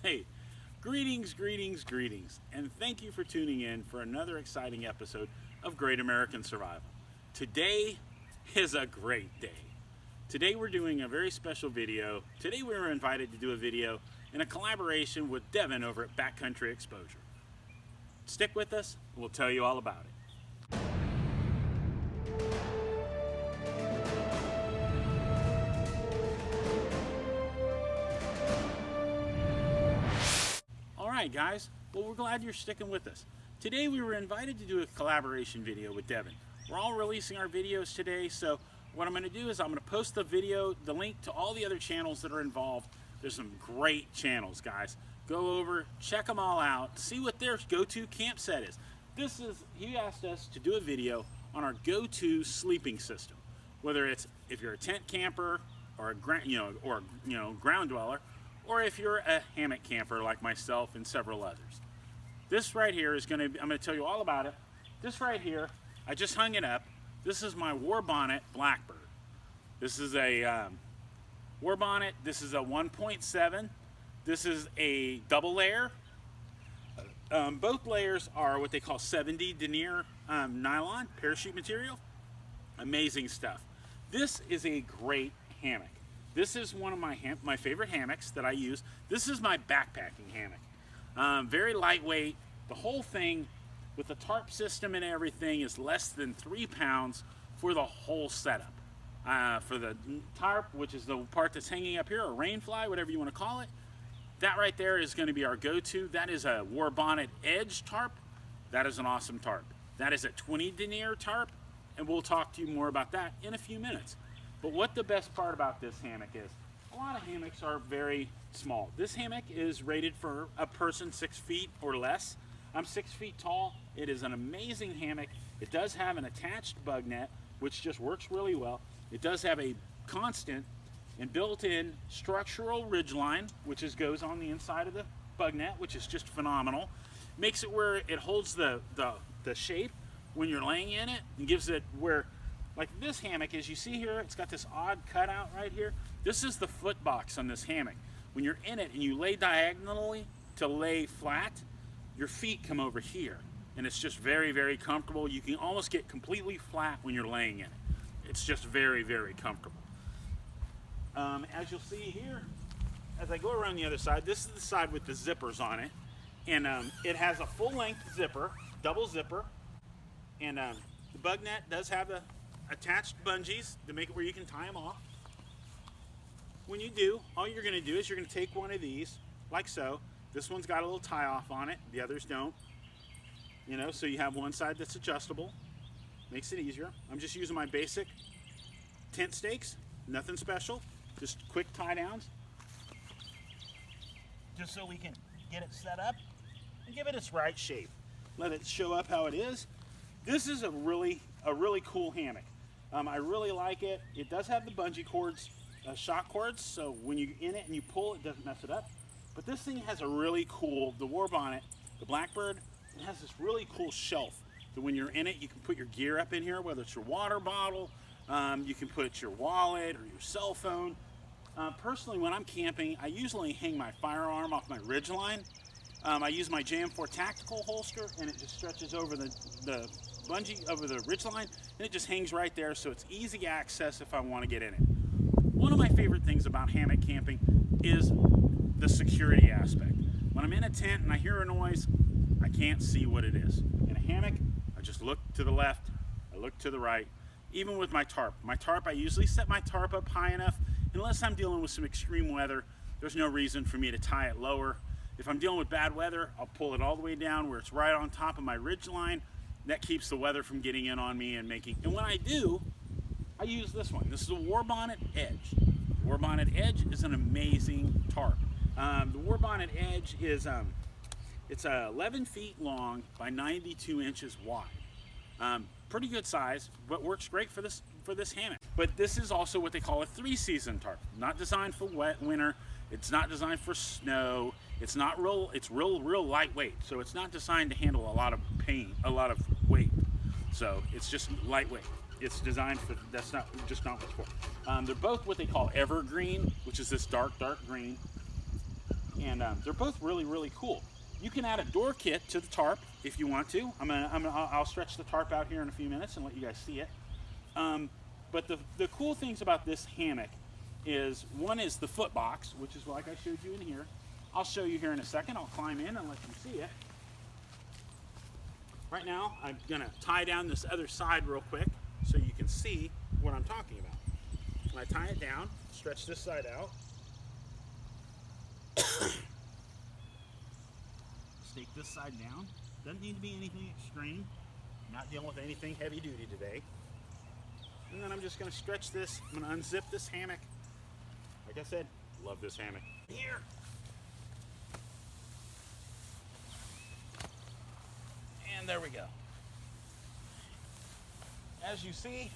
Hey, greetings, greetings, greetings, and thank you for tuning in for another exciting episode of Great American Survival. Today is a great day. Today we're doing a very special video. Today we were invited to do a video in a collaboration with Devin over at Backcountry Exposure. Stick with us, and we'll tell you all about it. Alright guys, well we're glad you're sticking with us. Today we were invited to do a collaboration video with Devin. We're all releasing our videos today, so what I'm going to do is I'm going to post the video, the link to all the other channels that are involved. There's some great channels, guys. Go over, check them all out, see what their go-to camp set is. He asked us to do a video on our go-to sleeping system. Whether it's if you're a tent camper or a ground dweller, or if you're a hammock camper like myself and several others. This right here is I'm going to tell you all about it. This right here, I just hung it up. This is my War Bonnet Blackbird. This is a War Bonnet. This is a 1.7. This is a double layer. Both layers are what they call 70 denier nylon parachute material. Amazing stuff. This is a great hammock. This is one of my favorite hammocks that I use. This is my backpacking hammock. Very lightweight. The whole thing with the tarp system and everything is less than 3 pounds for the whole setup. For the tarp, which is the part that's hanging up here, or rain fly, whatever you want to call it, that right there is going to be our go-to. That is a War Bonnet Edge tarp. That is an awesome tarp. That is a 20 denier tarp, and we'll talk to you more about that in a few minutes. But what the best part about this hammock is, a lot of hammocks are very small. This hammock is rated for a person 6 feet or less. I'm 6 feet tall. It is an amazing hammock. It does have an attached bug net, which just works really well. It does have a constant and built-in structural ridge line, which goes on the inside of the bug net, which is just phenomenal. Makes it where it holds the shape when you're laying in it, and gives it where, like this hammock, as you see here, it's got this odd cutout right here. This is the foot box on this hammock. When you're in it and you lay diagonally to lay flat, your feet come over here. And it's just very, very comfortable. You can almost get completely flat when you're laying in it. It's just very, very comfortable. As you'll see here, as I go around the other side, this is the side with the zippers on it. And it has a full-length zipper, double zipper. And the bug net does have the attached bungees to make it where you can tie them off. When you do, all you're going to do is you're going to take one of these, like so. This one's got a little tie off on it, the others don't. You know, so you have one side that's adjustable. Makes it easier. I'm just using my basic tent stakes, nothing special, just quick tie downs. Just so we can get it set up and give it its right shape. Let it show up how it is. This is a really cool hammock. I really like it. It does have the bungee cords, shock cords, so when you're in it and you pull, it doesn't mess it up. But this thing has a really cool, the War Bonnet, the Blackbird, it has this really cool shelf. So when you're in it, you can put your gear up in here, whether it's your water bottle, you can put your wallet or your cell phone. Personally, when I'm camping, I usually hang my firearm off my ridge line. I use my JM4 tactical holster, and it just stretches over the bungee, over the ridge line, and it just hangs right there, so it's easy access if I want to get in it. One of my favorite things about hammock camping is the security aspect. When I'm in a tent and I hear a noise, I can't see what it is. In a hammock, I just look to the left, I look to the right. Even with my tarp. I usually set my tarp up high enough, unless I'm dealing with some extreme weather, there's no reason for me to tie it lower. If I'm dealing with bad weather, I'll pull it all the way down where it's right on top of my ridge line. That keeps the weather from getting in on me and when I do, I use this one. This is a War Bonnet Edge. War Bonnet Edge is an amazing tarp. The War Bonnet Edge is it's 11 feet long by 92 inches wide. Pretty good size, but works great for this hammock. But this is also what they call a 3-season tarp. Not designed for wet winter. It's not designed for snow. It's real lightweight. So it's not designed to handle a lot of weight. So it's just lightweight. It's designed for, that's not what it's for. They're both what they call evergreen, which is this dark green. and they're both really, really cool. You can add a door kit to the tarp if you want to. I'll stretch the tarp out here in a few minutes and let you guys see it. But the cool things about this hammock is, one is the foot box, which is like I showed you in here. I'll show you here in a second. I'll climb in and let you see it. Right now, I'm gonna tie down this other side real quick so you can see what I'm talking about. When I tie it down, stretch this side out. Stake this side down. Doesn't need to be anything extreme. Not dealing with anything heavy duty today. And then I'm just gonna stretch this. I'm gonna unzip this hammock. Like I said, love this hammock. Here. And there we go. As you see,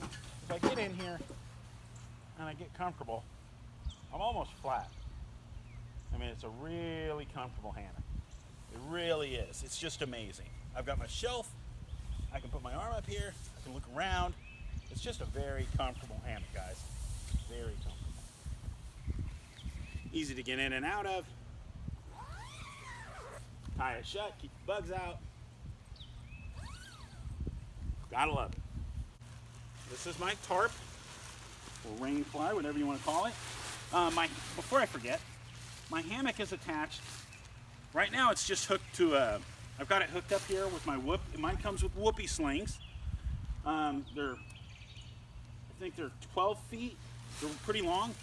if I get in here and I get comfortable, I'm almost flat. I mean, it's a really comfortable hammock. It really is. It's just amazing. I've got my shelf. I can put my arm up here. I can look around. It's just a very comfortable hammock, guys. Very comfortable. Easy to get in and out of. Tie it shut, keep the bugs out. Gotta love it. This is my tarp, or rain fly, whatever you want to call it. Before I forget, my hammock is attached. Right now it's just hooked to I've got it hooked up here with my whoop. Mine comes with whoopee slings. I think they're 12 feet. They're pretty long.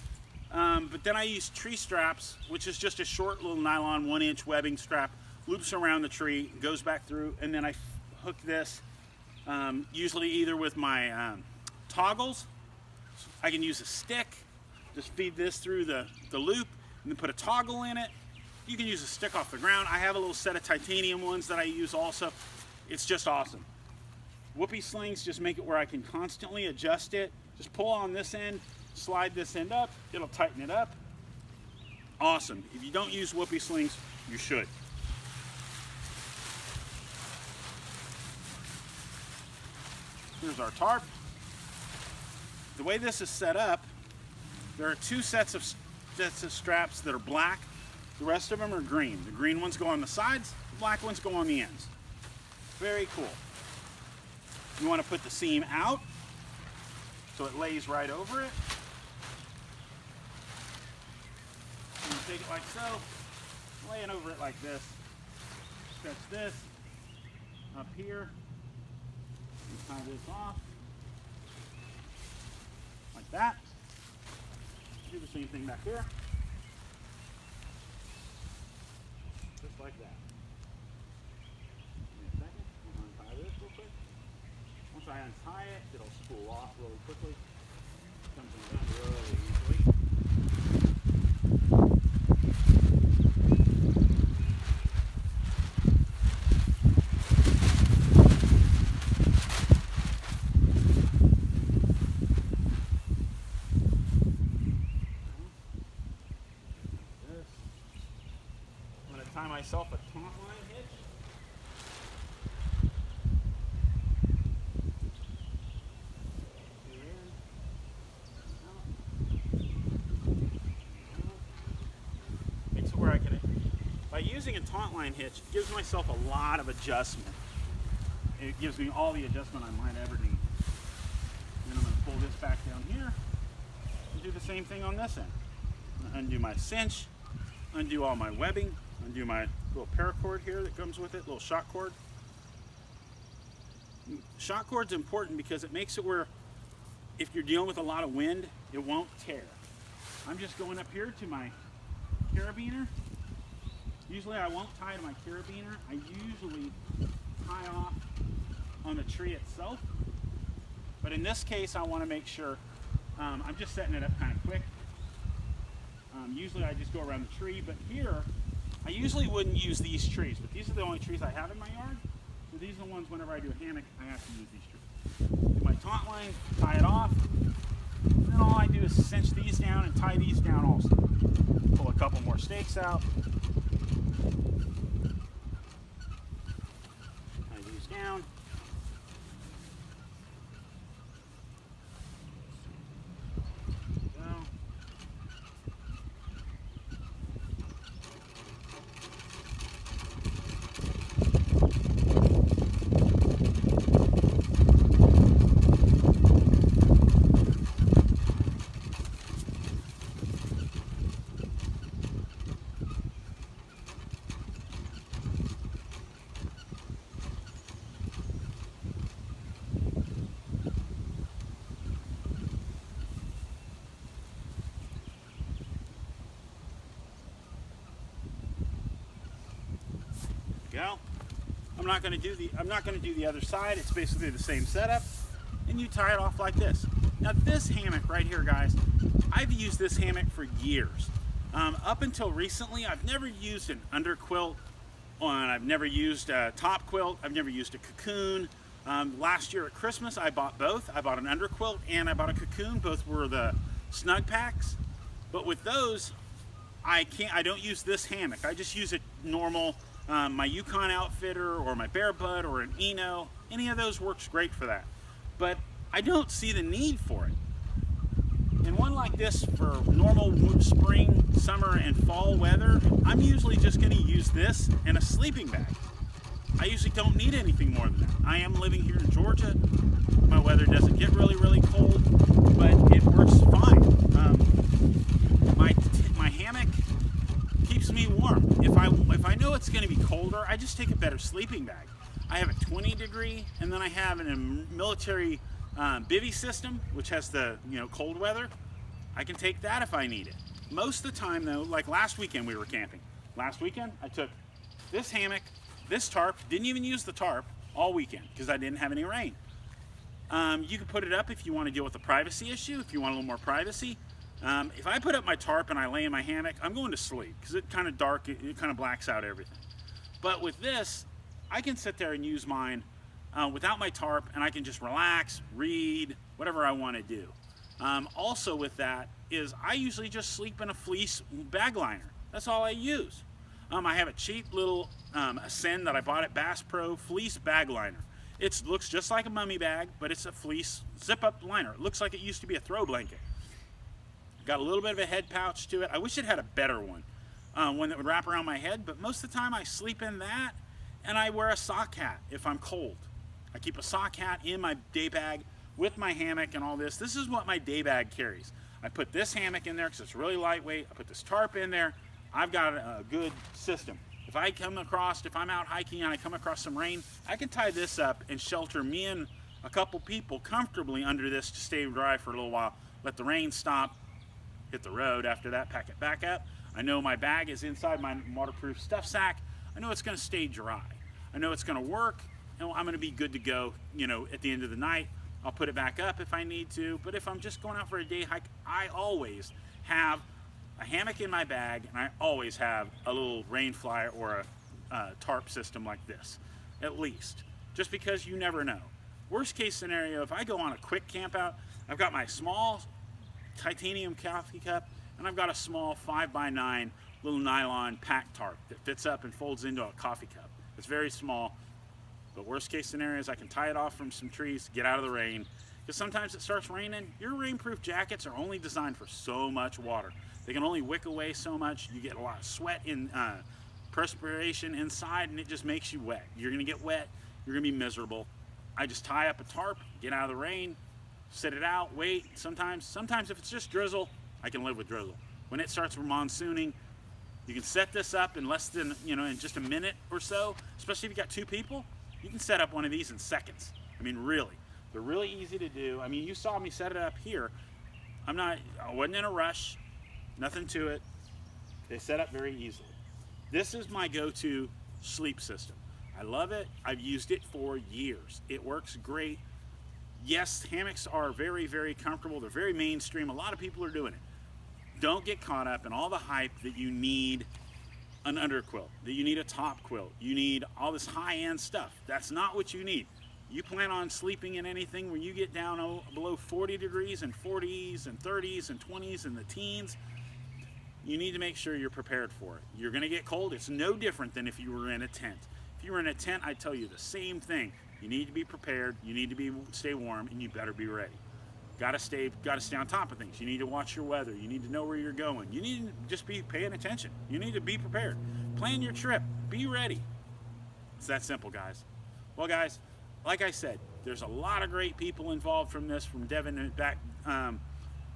But then I use tree straps, which is just a short little nylon 1-inch webbing strap, loops around the tree, goes back through, and then I hook this, usually either with my toggles. I can use a stick, just feed this through the loop, and then put a toggle in it. You can use a stick off the ground. I have a little set of titanium ones that I use also. It's just awesome. Whoopee slings just make it where I can constantly adjust it. Just pull on this end, slide this end up, it'll tighten it up. Awesome. If you don't use whoopee slings, you should. Here's our tarp. The way this is set up, there are two sets of straps that are black. The rest of them are green. The green ones go on the sides, the black ones go on the ends. Very cool. You want to put the seam out so it lays right over it. And you take it like so, laying over it like this. Stretch this up here, and tie this off like that. Do the same thing back here. Just like that. Give me a second. I'll untie this real quick. Once I untie it, it'll spool off really quickly. Comes undone really easily. Tie myself a taunt line hitch. Makes it where I can, by using a taunt line hitch, it gives myself a lot of adjustment. It gives me all the adjustment I might ever need. Then I'm going to pull this back down here and do the same thing on this end. Undo my cinch, undo all my webbing, undo my little paracord here that comes with it, little shock cord. Shock cord's important because it makes it where if you're dealing with a lot of wind, it won't tear. I'm just going up here to my carabiner. Usually I won't tie to my carabiner. I usually tie off on the tree itself. But in this case, I want to make sure, I'm just setting it up kind of quick. Usually I just go around the tree, but here, I usually wouldn't use these trees, but these are the only trees I have in my yard. So these are the ones whenever I do a hammock, I have to use these trees. Do my taunt line, tie it off, and then all I do is cinch these down and tie these down also. Pull a couple more stakes out. Tie these down. go. I'm not going to do the other side. It's basically the same setup, and you tie it off like this. Now this hammock right here, guys, I've used this hammock for years. Up until recently, I've never used an underquilt, and I've never used a top quilt. I've never used a cocoon. Last year at Christmas, I bought both. I bought an underquilt and I bought a cocoon. Both were the snug packs. But with those, I don't use this hammock. I just use a normal, my Yukon Outfitter or my Bear Bud or an Eno. Any of those works great for that. But I don't see the need for it. And one like this for normal spring, summer, and fall weather, I'm usually just going to use this and a sleeping bag. I usually don't need anything more than that. I am living here in Georgia. My weather doesn't get really, really cold, but it works fine. My hammock keeps me warm. If I know it's going to be colder, I just take a better sleeping bag. I have a 20-degree, and then I have a military bivy system, which has the cold weather. I can take that if I need it. Most of the time, though, like last weekend we were camping. Last weekend I took this hammock, this tarp, didn't even use the tarp all weekend because I didn't have any rain. You can put it up if you want to deal with a privacy issue, if you want a little more privacy. If I put up my tarp and I lay in my hammock, I'm going to sleep because it's kind of dark, it kind of blacks out everything. But with this, I can sit there and use mine without my tarp, and I can just relax, read, whatever I want to do. Also with that is I usually just sleep in a fleece bag liner. That's all I use. I have a cheap little Ascend that I bought at Bass Pro fleece bag liner. It looks just like a mummy bag, but it's a fleece zip-up liner. It looks like it used to be a throw blanket. Got a little bit of a head pouch to it. I wish it had a better one that would wrap around my head, but most of the time I sleep in that, and I wear a sock hat if I'm cold. I keep a sock hat in my day bag with my hammock and all this. This is what my day bag carries. I put this hammock in there because it's really lightweight. I put this tarp in there. I've got a good system. If I'm out hiking and I come across some rain, I can tie this up and shelter me and a couple people comfortably under this to stay dry for a little while. Let the rain stop, hit the road. After that, pack it back up. I know my bag is inside my waterproof stuff sack. I know it's going to stay dry. I know it's going to work, and I'm going to be good to go, at the end of the night. I'll put it back up if I need to, but if I'm just going out for a day hike, I always have a hammock in my bag, and I always have a little rain fly or a tarp system like this, at least, just because you never know. Worst case scenario, if I go on a quick camp out, I've got my small titanium coffee cup, and I've got a small 5x9 little nylon pack tarp that fits up and folds into a coffee cup. It's very small, but worst case scenario is I can tie it off from some trees, get out of the rain, because sometimes it starts raining. Your rainproof jackets are only designed for so much water. They can only wick away so much. You get a lot of sweat and perspiration inside, and it just makes you wet. You're gonna get wet, you're gonna be miserable. I just tie up a tarp, get out of the rain, sit it out, wait. Sometimes if it's just drizzle, I can live with drizzle. When it starts monsooning, you can set this up in less than, in just a minute or so, especially if you got two people. You can set up one of these in seconds. I mean, really. They're really easy to do. I mean, you saw me set it up here. I wasn't in a rush, nothing to it. They set up very easily. This is my go-to sleep system. I love it. I've used it for years. It works great. Yes, hammocks are very, very comfortable. They're very mainstream. A lot of people are doing it. Don't get caught up in all the hype that you need an underquilt, that you need a top quilt, you need all this high-end stuff. That's not what you need. You plan on sleeping in anything where you get down below 40 degrees and 40s and 30s and 20s and the teens, you need to make sure you're prepared for it. You're gonna get cold. It's no different than if you were in a tent. If you were in a tent, I'd tell you the same thing. You need to be prepared, you need to stay warm, and you better be ready. Gotta stay on top of things. You need to watch your weather. You need to know where you're going. You need to just be paying attention. You need to be prepared. Plan your trip. Be ready. It's that simple, guys. Well, guys, like I said, there's a lot of great people involved from Devin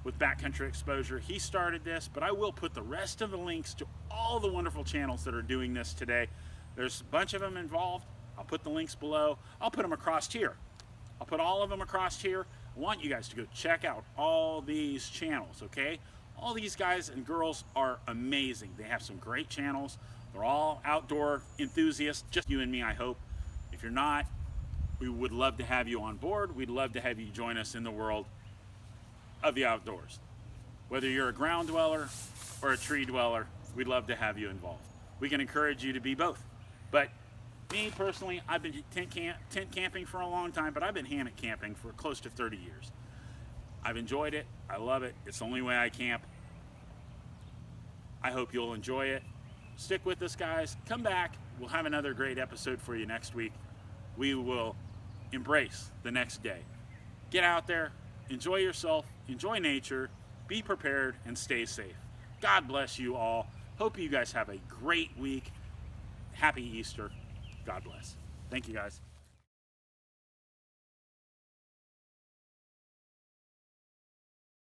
with Backcountry Exposure. He started this, but I will put the rest of the links to all the wonderful channels that are doing this today. There's a bunch of them involved. I'll put the links below. I'll put them across here. I'll put all of them across here. I want you guys to go check out all these channels, okay? All these guys and girls are amazing. They have some great channels. They're all outdoor enthusiasts, just you and me, I hope. If you're not, we would love to have you on board. We'd love to have you join us in the world of the outdoors. Whether you're a ground dweller or a tree dweller, we'd love to have you involved. We can encourage you to be both. But me personally, I've been tent camping for a long time, but I've been hammock camping for close to 30 years. I've enjoyed it. I love it. It's the only way I camp. I hope you'll enjoy it. Stick with us, guys. Come back. We'll have another great episode for you next week. We will embrace the next day. Get out there, enjoy yourself, enjoy nature, be prepared, and stay safe. God bless you all. Hope you guys have a great week. Happy Easter. God bless. Thank you, guys.